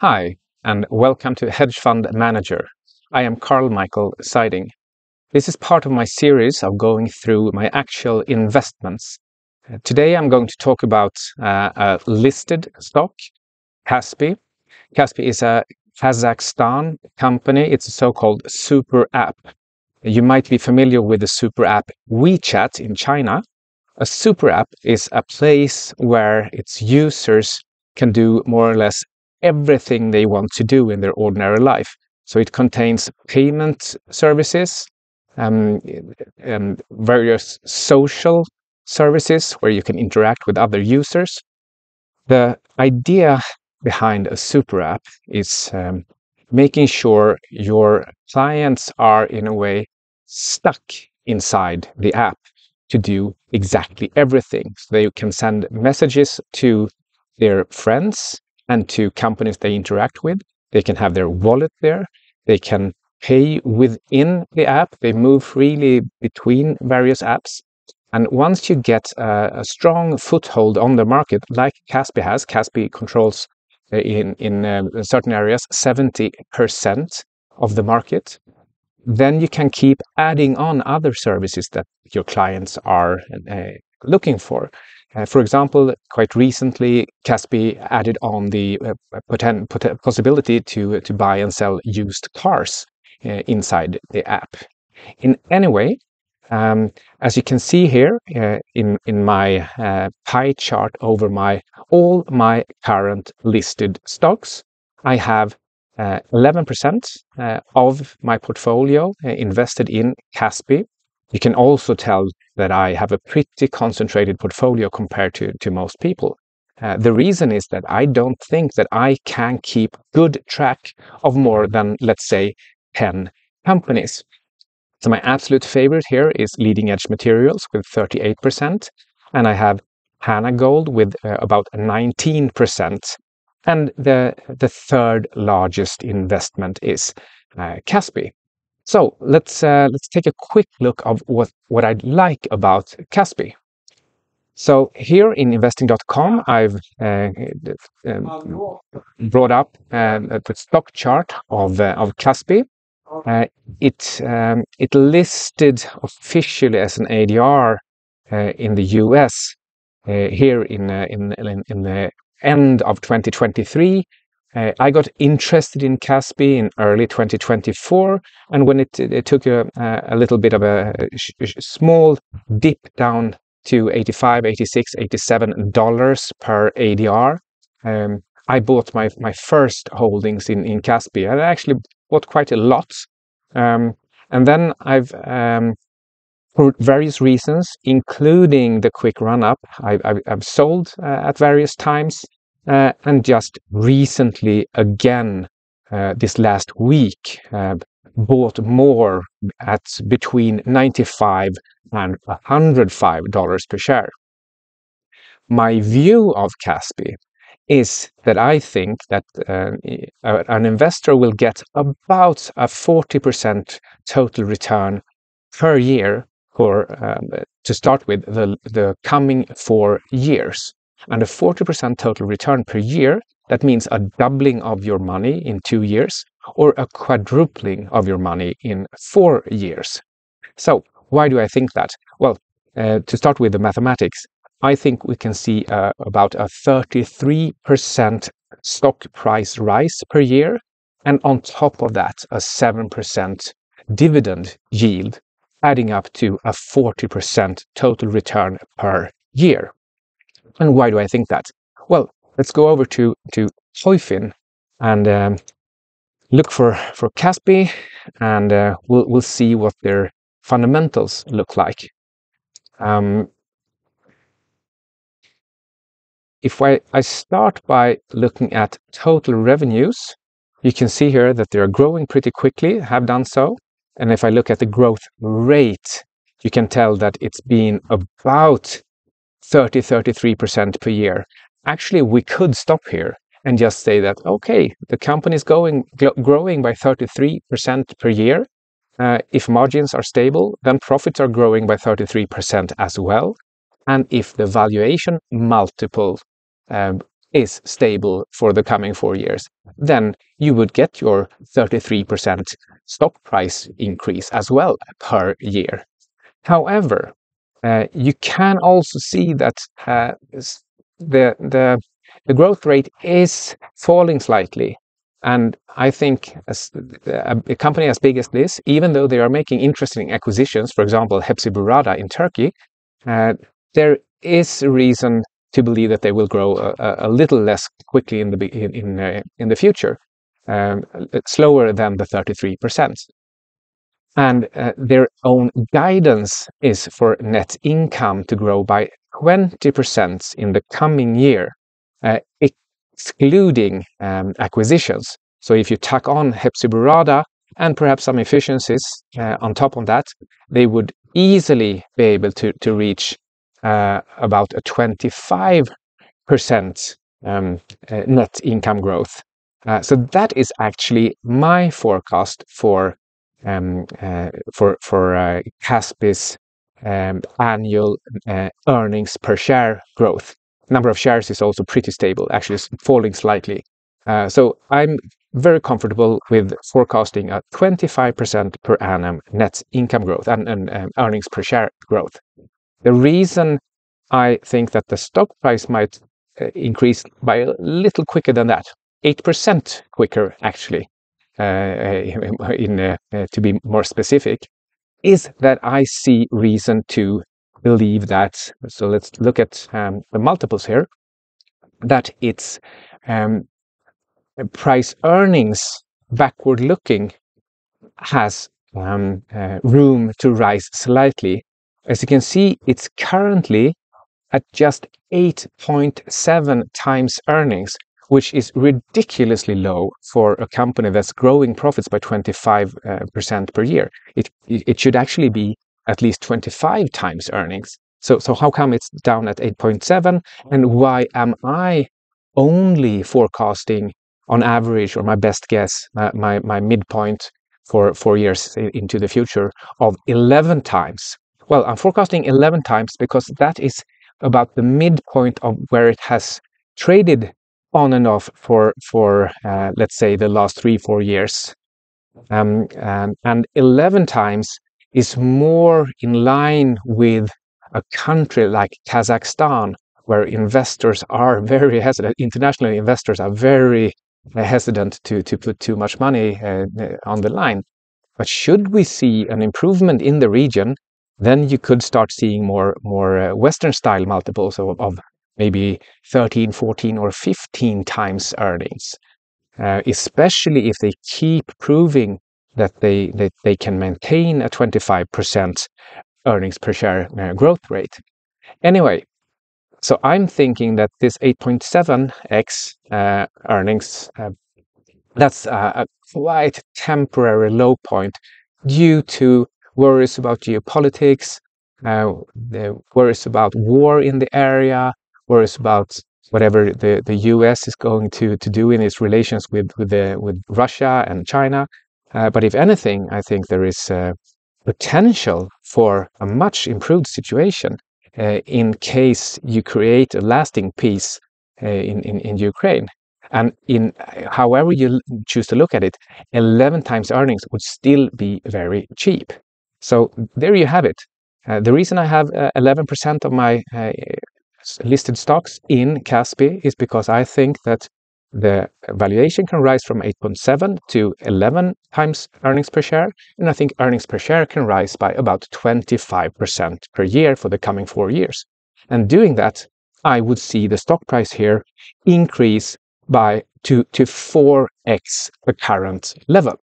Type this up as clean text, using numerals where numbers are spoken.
Hi, and welcome to Hedge Fund Manager. I am Karl-Mikael Syding. This is part of my series of going through my actual investments. Today I'm going to talk about a listed stock, CASPY. CASPY is a Kazakhstan company. It's a so-called super app. You might be familiar with the super app WeChat in China. A super app is a place where its users can do more or less everything they want to do in their ordinary life. So it contains payment services, various social services where you can interact with other users. The idea behind a super app is making sure your clients are, in a way, stuck inside the app to do exactly everything. So they can send messages to their friends and to companies they interact with. They can have their wallet there. They can pay within the app. They move freely between various apps. And once you get a strong foothold on the market, like Kaspi has, Kaspi controls in certain areas 70% of the market, then you can keep adding on other services that your clients are looking for. For example, quite recently, Kaspi added on the possibility to buy and sell used cars inside the app. In any way, as you can see here in my pie chart over all my current listed stocks, I have 11% of my portfolio invested in CASPY. You can also tell that I have a pretty concentrated portfolio compared to most people. The reason is that I don't think that I can keep good track of more than, let's say, 10 companies. So my absolute favorite here is Leading Edge Materials with 38%, and I have Hana Gold with about 19%. And the third largest investment is CASPY. So let's take a quick look of what I like about CASPY. So here in investing.com, I've brought up the stock chart of CASPY. It listed officially as an ADR in the US here in the end of 2023. I got interested in CASPY in early 2024, and when it took a little bit of a small dip down to $85, $86, $87 per ADR, I bought my first holdings in CASPY. I actually bought quite a lot, and then I've for various reasons, including the quick run-up, I've sold at various times, and just recently again this last week bought more at between $95 and $105 per share. My view of CASPY is that I think that an investor will get about a 40% total return per year to start with the coming 4 years. And a 40% total return per year, that means a doubling of your money in 2 years or a quadrupling of your money in 4 years. So why do I think that? Well, to start with the mathematics, I think we can see about a 33% stock price rise per year, and on top of that, a 7% dividend yield, adding up to a 40% total return per year. And why do I think that? Well, let's go over to Toyfin and look for CASPY, and we'll see what their fundamentals look like. If I start by looking at total revenues, you can see here that they are growing pretty quickly, have done so. And if I look at the growth rate, you can tell that it's been about 33% per year. Actually, we could stop here and just say that, okay, the company is growing by 33% per year. If margins are stable, then profits are growing by 33% as well. And if the valuation multiple is stable for the coming 4 years, then you would get your 33% stock price increase as well per year. However, you can also see that the growth rate is falling slightly. And I think as a company as big as this, even though they are making interesting acquisitions, for example, Hepsiburada in Turkey, there is a reason to believe that they will grow a little less quickly in the future, slower than the 33%. And their own guidance is for net income to grow by 20% in the coming year, excluding acquisitions. So if you tack on Hepsiburada and perhaps some efficiencies on top of that, they would easily be able to reach about a 25% net income growth. So that is actually my forecast for CASPY's annual earnings per share growth. Number of shares is also pretty stable, actually it's falling slightly. So I'm very comfortable with forecasting a 25% per annum net income growth and earnings per share growth. The reason I think that the stock price might increase by a little quicker than that, 8% quicker actually, to be more specific, is that I see reason to believe that, so let's look at the multiples here, that it's price earnings backward looking has room to rise slightly. As you can see, it's currently at just 8.7 times earnings, which is ridiculously low for a company that's growing profits by 25% per year. It should actually be at least 25 times earnings. So how come it's down at 8.7? And why am I only forecasting on average, or my best guess, my midpoint for 4 years into the future of 11 times? Well, I'm forecasting 11 times because that is about the midpoint of where it has traded on and off for let's say the last 3-4 years, and 11 times is more in line with a country like Kazakhstan, where investors are very hesitant. International investors are very hesitant to put too much money on the line. But should we see an improvement in the region, then you could start seeing more Western style multiples of maybe 13, 14, or 15 times earnings, especially if they keep proving that they can maintain a 25% earnings per share growth rate. Anyway, so I'm thinking that this 8.7x earnings, that's a quite temporary low point due to worries about geopolitics, worries about war in the area, worries about whatever the US is going to do in its relations with Russia and China. But if anything, I think there is potential for a much improved situation in case you create a lasting peace in Ukraine. And in however you choose to look at it, 11 times earnings would still be very cheap. So there you have it. The reason I have 11% of my listed stocks in CASPY is because I think that the valuation can rise from 8.7 to 11 times earnings per share, and I think earnings per share can rise by about 25% per year for the coming 4 years. And doing that, I would see the stock price here increase by 2 to 4x the current level.